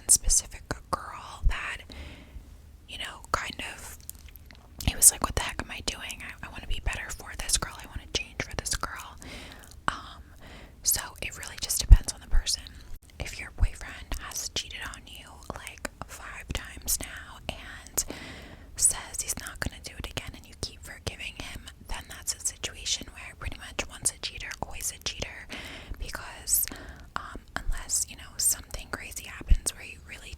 one specific girl that, kind of, he was like, what the heck am I doing? I want to be better for this girl. I want to change for this girl. So it really just depends on the person. If your boyfriend has cheated on you like 5 times now and says he's not going to do it again and you keep forgiving him, then that's a situation where pretty much once a cheater, always a cheater, because unless, something crazy happens where he really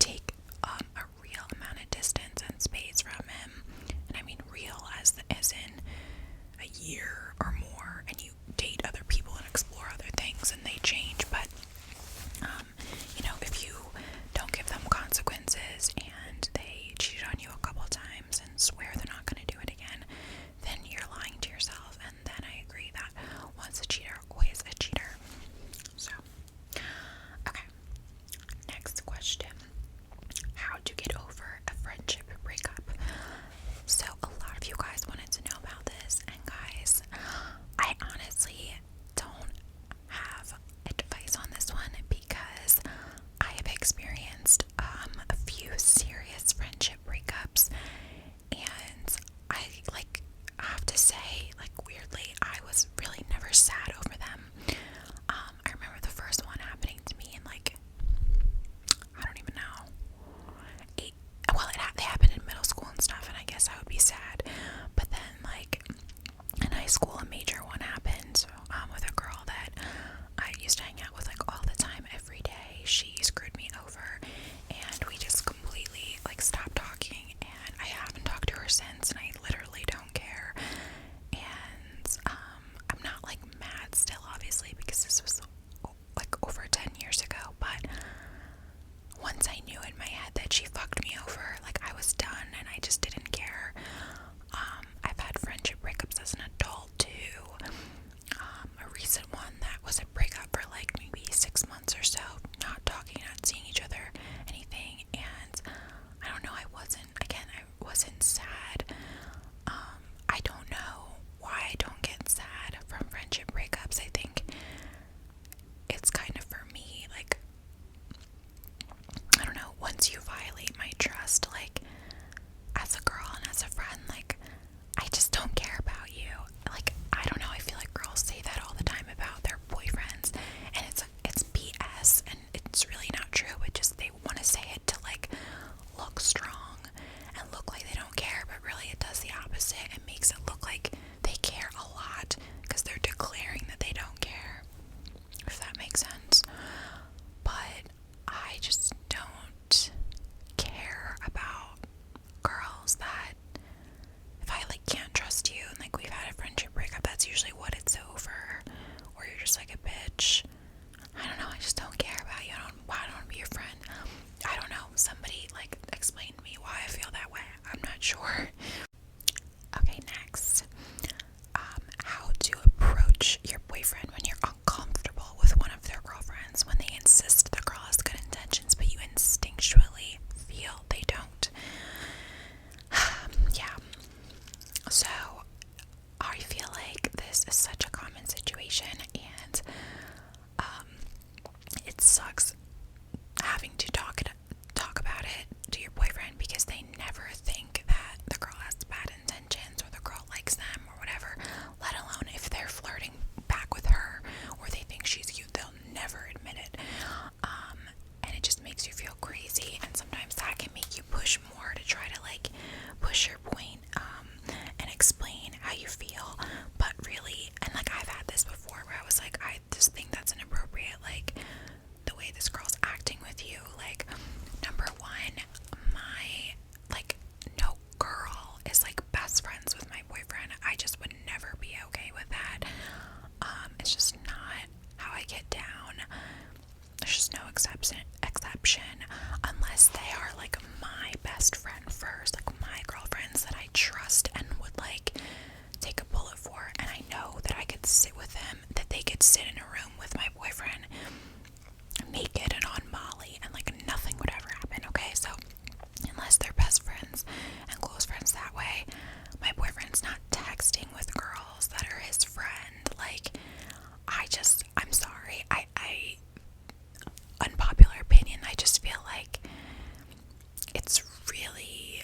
it's really,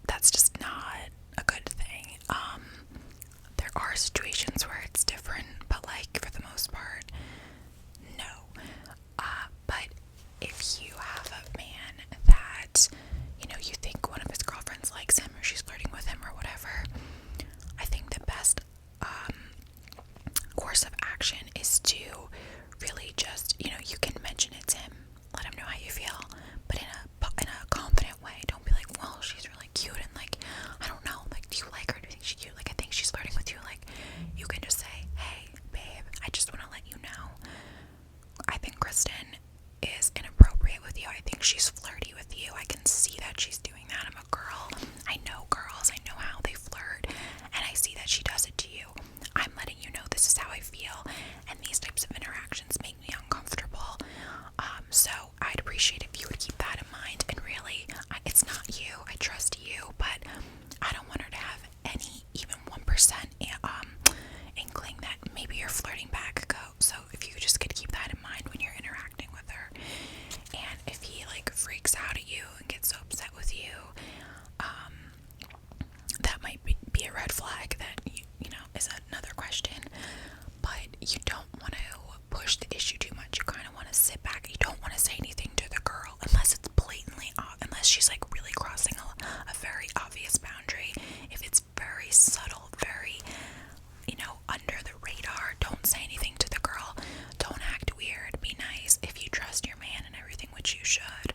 that's just not a good thing. There are situations where it's different, but like for the most part, no. But if you have a man that, you know, you think one of his girlfriends likes him or she's flirting with him or whatever, I think the best course of action is to really just, you know, you can mention it to him, let him know how you feel, but in a confident way. Don't be like, well, she's really cute, and like, I don't know, like, do you like her? Do you think she's cute? Like, I think she's flirting with you. Like, you can just say, hey, babe, I just want to let you know, I think Kristen is inappropriate with you. I think she's flirty with you. I can see that she's doing that. I'm a girl. I know girls. I know how they flirt, and I see that she does it to you. I'm letting you know this is how I feel, and these types of interactions make me uncomfortable. So I'd appreciate if you would keep that in mind. And really, it's not you. I trust you, but I don't want her to have any, even 1% inkling that maybe you're flirting back. So if you just could keep that in mind when you're interacting with her, and if he like freaks out at you and gets so upset with you, that might be a red flag. That you know is another question. But you don't want to push the issue too much. You kind of want to sit back. You don't want to say anything to the girl unless it's blatantly off, unless she's like really crossing a very obvious boundary. If it's very subtle, very, you know, under the radar, don't say anything to the girl. Don't act weird. Be nice if you trust your man and everything, which you should.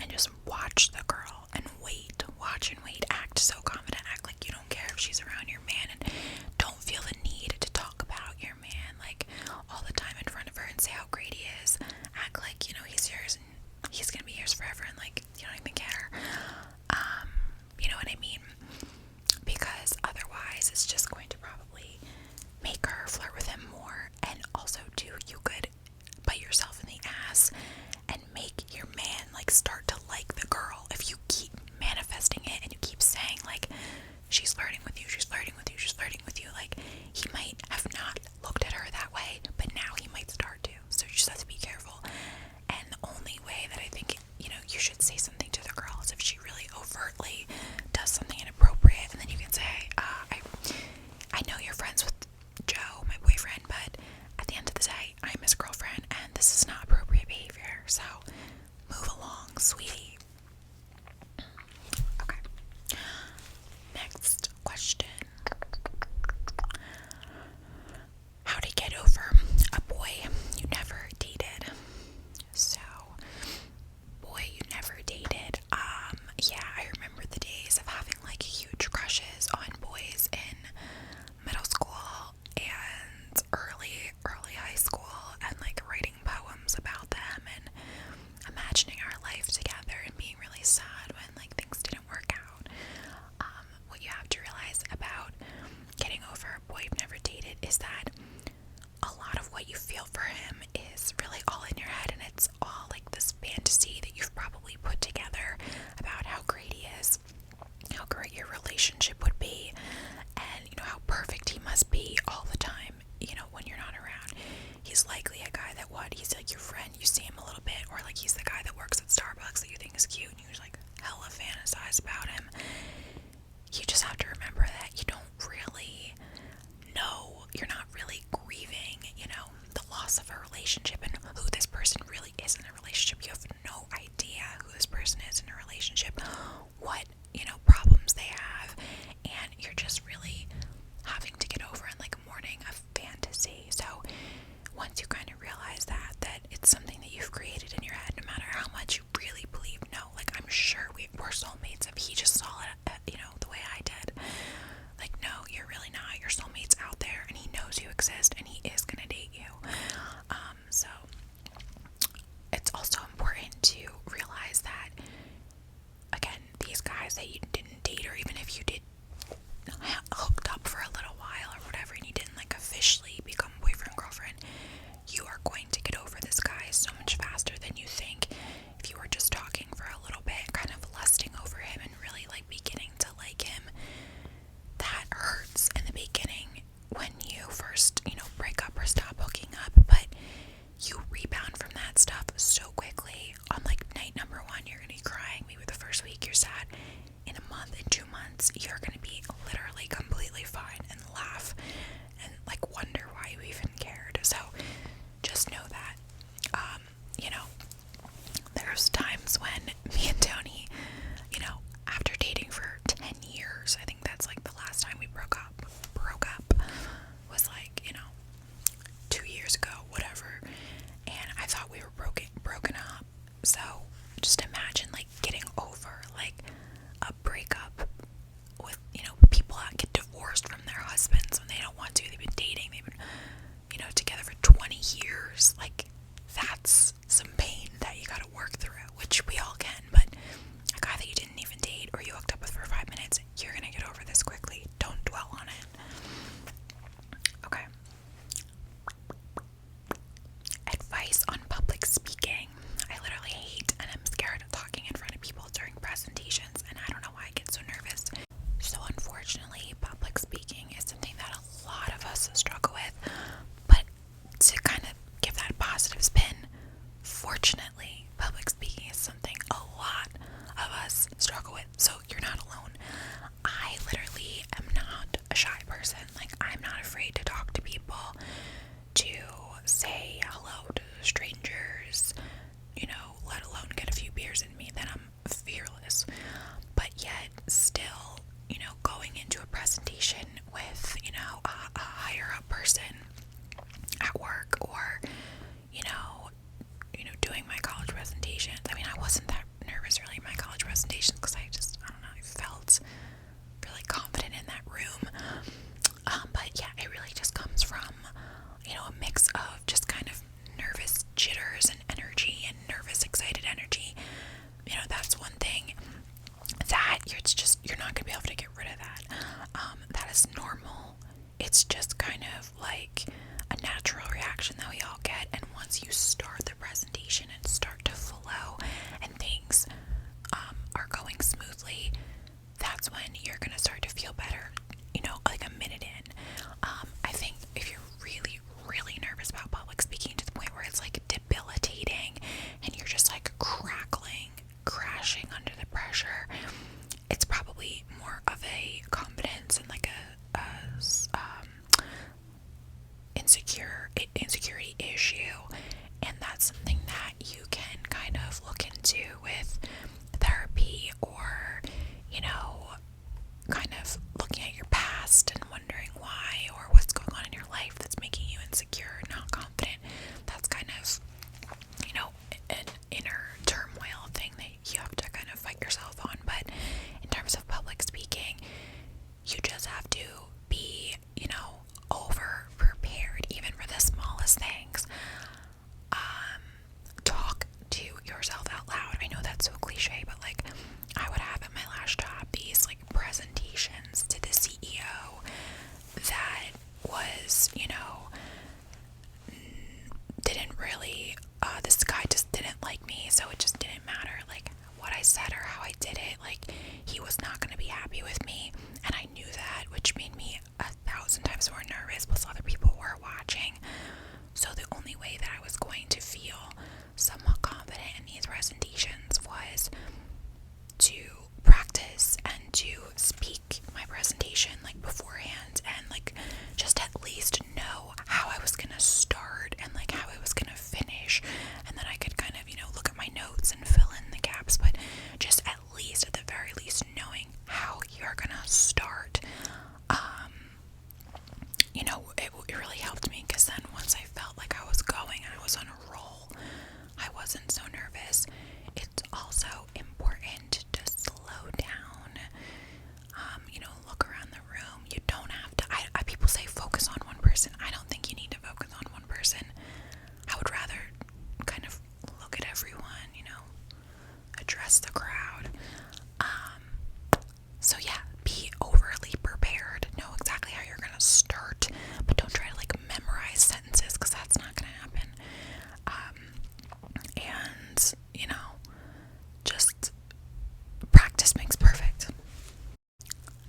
And just watch the girl and wait. Watch and wait. Act so confident. Act like you don't care if she's around your man, and don't feel the need to talk about your man like all the time in front of her and say how great he is. Act like, you know, he's yours and he's gonna be yours forever, and like you don't even care. You know what I mean? Because otherwise it's just going to probably make her flirt with him more, and also do you could bite yourself in the ass and make your man like start to like the girl if you keep manifesting it and you keep saying like, she's flirting with you, she's flirting with you, she's flirting with you. Like, he might have not looked at her that way, but now he might start to. So you just have to be careful. And the only way that I think, you know, you should say something to the girl is if she really overtly does something inappropriate, and then you can say, I know you're friends with Joe, my boyfriend, but at the end of the day, I'm his girlfriend, and this is not appropriate behavior, so move along, sweetie. Okay. Next question. How to get over a boy you never dated. So, boy you never dated. Yeah, I remember the days of having like huge crushes on boys in middle school and early high school, and like writing poems about them and imagining our life together and being really sad when like things didn't work out. What you have to realize about getting over a boy you've never dated is that a lot of what you feel for him is really all in your head, and it's all like this fantasy that you've probably put together about how great he is, how great your relationship would be, and you know how perfect he must be all the time, you know, when you're not around. He's likely a guy that he's like your friend, you see him a little bit, or like he's the guy that works at Starbucks that you think is cute and you just like hella fantasize about him. You just have to remember that you don't really know, you're not really grieving, you know, the loss of a relationship and who this person really is in a relationship. You have no idea who this person is in a relationship, what, you know, problems they have, and you're just really having to get over in like a morning of fantasy. So once you kind of realize that it's something that you've created in your head, no matter how much you really believe, no, like I'm sure we're soulmates if he just saw it, you know, the way I did. Like, no, you're really not. Your soulmate's out there, and he knows you exist, and he is gonna date you. So it's also important to realize that, again, these guys that you didn't date, or even if you on like night number one, you're gonna be crying. Maybe the first week you're sad. In a month, in 2 months, you're gonna be literally completely fine and laugh and like wonder why you even cared. So just know that, you know, there's times when me and Tony, you know, after dating for 10 years, I think that's like the last time we broke up was like, you know, 2 years ago, whatever. And I thought we were broken up. So just imagine like getting over like a breakup with, you know, people that get divorced from their husbands when they don't want to. They've been dating, they've been, you know, together for 20 years. Like, that's some pain that you gotta work through, which we all can. But a guy that you didn't even date or you hooked up with for 5 minutes, you're gonna get over this quickly. Don't dwell on it. Okay. Advice on public speaking. I literally hate and I'm scared of talking in front of people during presentations, and I don't know why I get so nervous. So unfortunately, public speaking is something that a lot of us struggle with. But to kind of give that a positive spin, fortunately, public speaking is something a lot of us struggle with. So you're not alone. I literally am not a shy person. Like, I'm not afraid to talk to people, to say hello to strangers, you know, let alone get a few beers in me. Then I'm fearless. But yet, still, you know, going into a presentation with, you know, a higher up person at work, or, you know, doing my college presentations. I mean, I wasn't that nervous really in my college presentations because I don't know, I felt really confident in that room. But yeah, it really just comes from, you know, a mix of just kind of nervous jitters and energy and nervous, excited energy. You know, that's one thing that you're not gonna be able to get rid of that. That is normal. It's just kind of like a natural reaction that we all get, and once you start the presentation and start to flow and things are going smoothly, that's when you're gonna start to feel better, you know, like a minute in. I think if you're really, really nervous about public speaking to the point where it's like debilitating and you're just like crashing under the pressure, it's probably more of a confidence and like a insecurity issue, and that's something that you can kind of look into with therapy, or, you know, kind of looking at your past and wondering why or what's going on in your life that's making you insecure, not confident. That's kind of, you know, an inner turmoil thing that you have to kind of fight yourself on. But in terms of public speaking, you just have to be, you know, over prepared even for the smallest things. Talk to yourself out loud. I know that's so cliche, but like, I would have at my last job these like presentations to the CEO that was, you know, didn't really, this guy just didn't like me, so it just didn't matter like what I said or how I did it. Like, he was not going to be happy with me, and I knew that, which made me 1,000 times more nervous, plus other people were watching. So the only way that I was going to feel somewhat confident in these presentations was to practice and to speak my presentation like beforehand, and like just at least know how I was gonna start and like how I was gonna finish, and then I could kind of, you know, look at my notes and fill in the gaps. But just at the very least knowing how you're gonna start, you know, it really helped me, because then once I felt like I was going and I was on a roll, I wasn't so nervous. It's also important to slow down, you know, look around the room. You don't have to, people say focus on one person. I don't think you need to focus on one person. I would rather kind of look at everyone, you know, address the crowd. So yeah, be overly prepared. Know exactly how you're gonna start, but don't try to like memorize sentences, because that's not gonna happen. And, you know, just practice makes perfect.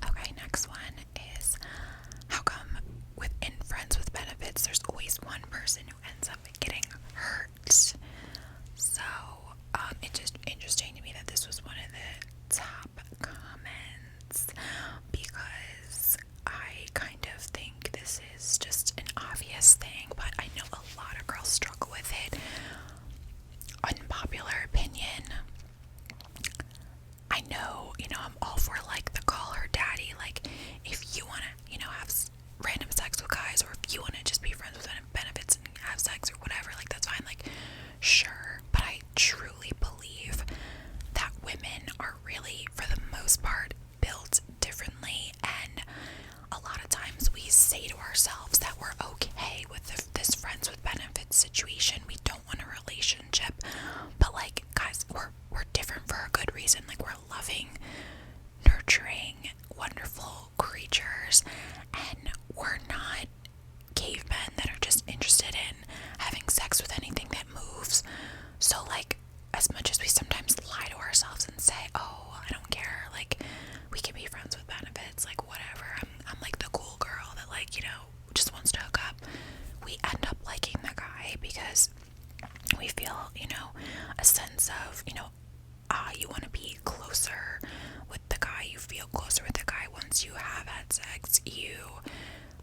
Okay, next one is, how come within friends with benefits there's always one person who ends up getting hurt? So interesting to me that this was one of the top comments, because I kind of think this is just an obvious thing, but I know a lot of girls struggle with it. Unpopular opinion. I know, I'm all for like the call her daddy. Like, if you want to, have random sex with guys, or if you want to just be friends with benefits and have sex or whatever, like, that's fine. Like, sure. But I truly believe that women are really, for the most part, built differently. And a lot of times we say to ourselves that we're okay with this friends with benefits situation. We don't want a relationship. But, like, guys, we're different for a good reason. Like, we're loving, nurturing, wonderful creatures, and we're not cavemen that are just interested in having sex with anything that moves. So, like, as much as we sometimes lie to ourselves and say, oh, I don't care, like, we can be friends with benefits, like, whatever, I'm like the cool girl that, like, just wants to hook up, we end up liking the guy because we feel, a sense of, you want to be closer with the guy. You feel closer with the guy once you have had sex. You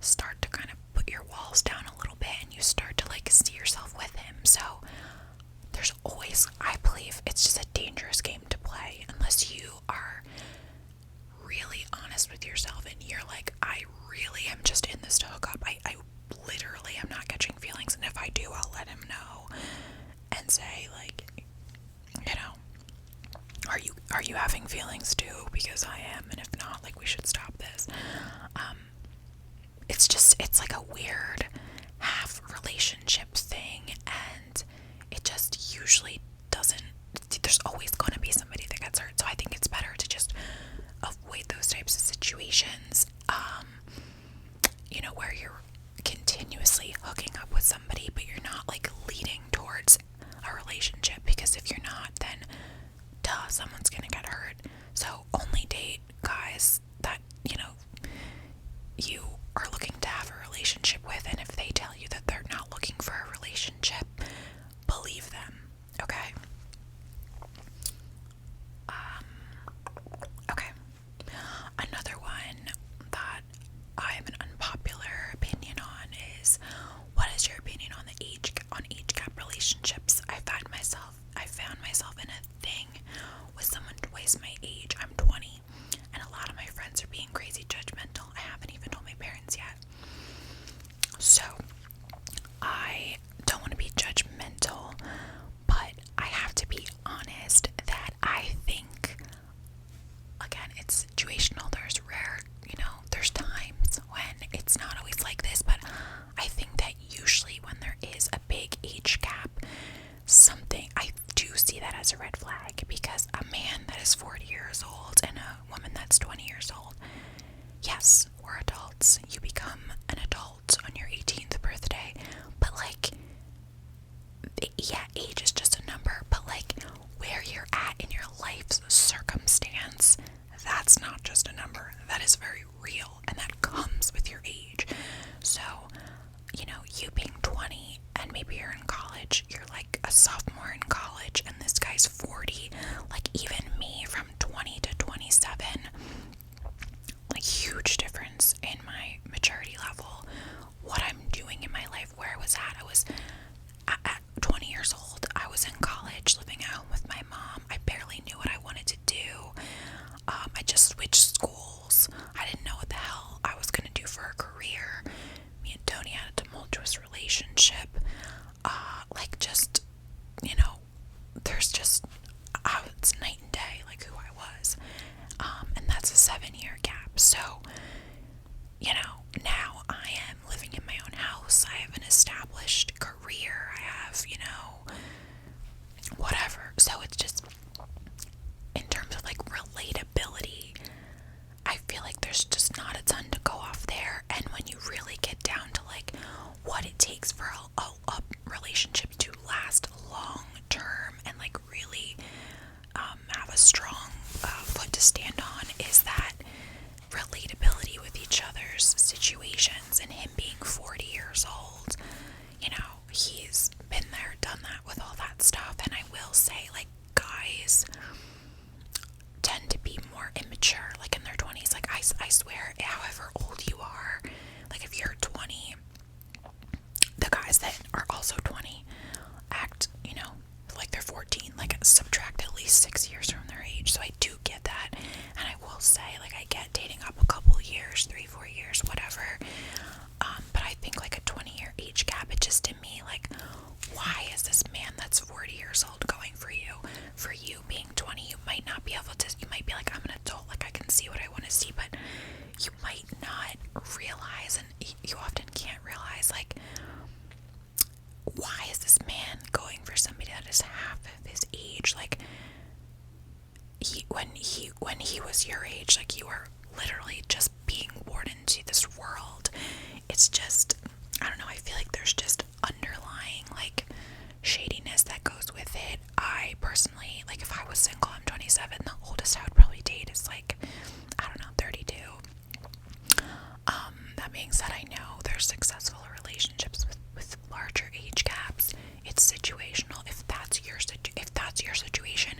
start to kind of put your walls down a little bit, and you start to, like, see yourself with him. So there's always, I believe, it's just a dangerous game to play unless you are really honest with yourself and you're like, I really am just in this to hook up. I literally am not catching feelings, and if I do, I'll let him know and say, like, are you having feelings too? Because I am, and if not, like, we should stop this. It's like a weird half relationship thing, and it just usually doesn't, there's always going to be somebody that gets hurt. So I think it's better to just avoid those types of situations, where you're continuously hooking up with somebody, but you're not, like, leading towards a relationship, because if you're not, then duh, someone's gonna get hurt. So only date guys that, you are looking to have a relationship with, and if they tell you that they're not looking for a relationship, believe them, okay? Okay. Another one that I have an unpopular opinion on is, what is your opinion on age gap relationships? I found myself in a thing with someone twice my age. I'm 20, and a lot of my friends are being crazy judgmental. I haven't even told my parents yet. So I don't want to be judgmental, but I have to be honest that I think, again, it's situational. There's there's times when it's not always like this, but I think that usually when there is a big age gap, I do see that as a red flag, because a man that is 40 years old and a woman that's 20 years old, yes, we're adults. You become an adult on your 18th birthday, but, like, yeah, age is just a number, but, like, where you're at in your life's circumstance, that's not just a number. That is very real, and that comes with your age. So, you being 20 and maybe you're in college, you're like a sophomore in college, and this guy's 40, like, even me from 20 to 27, like, huge difference in my maturity level, what I'm doing in my life, where I was at 20 years old, I was in college, living at home with my mom. I barely knew what I wanted to do. I just switched schools. I didn't know what the hell I was gonna do for a career. Me and Tony had a tumultuous relationship. Like, just, there's just, it's night and day, like, who I was. And that's a 7-year gap. So, now I am living in my own house. I have an established career. I have, whatever. So it's just, in terms of, like, relatability, I feel like there's just not a ton to go off there. And when you really get down to, like, what it takes for a relationship to last long term and, like, really have a strong foot to stand on, is that relatability with each other's situations. And him being 40 years old, he's been there, done that with all that stuff. And I will say, like, guys when he was your age, like you were literally just being born into this world. It's just, I don't know, I feel like there's just underlying like shadiness that goes with it. I personally, like if I was single, I'm 27, the oldest I would probably date is like, I don't know, 32. That being said, I know there's successful relationships with larger age gaps. It's situational. If that's your situation,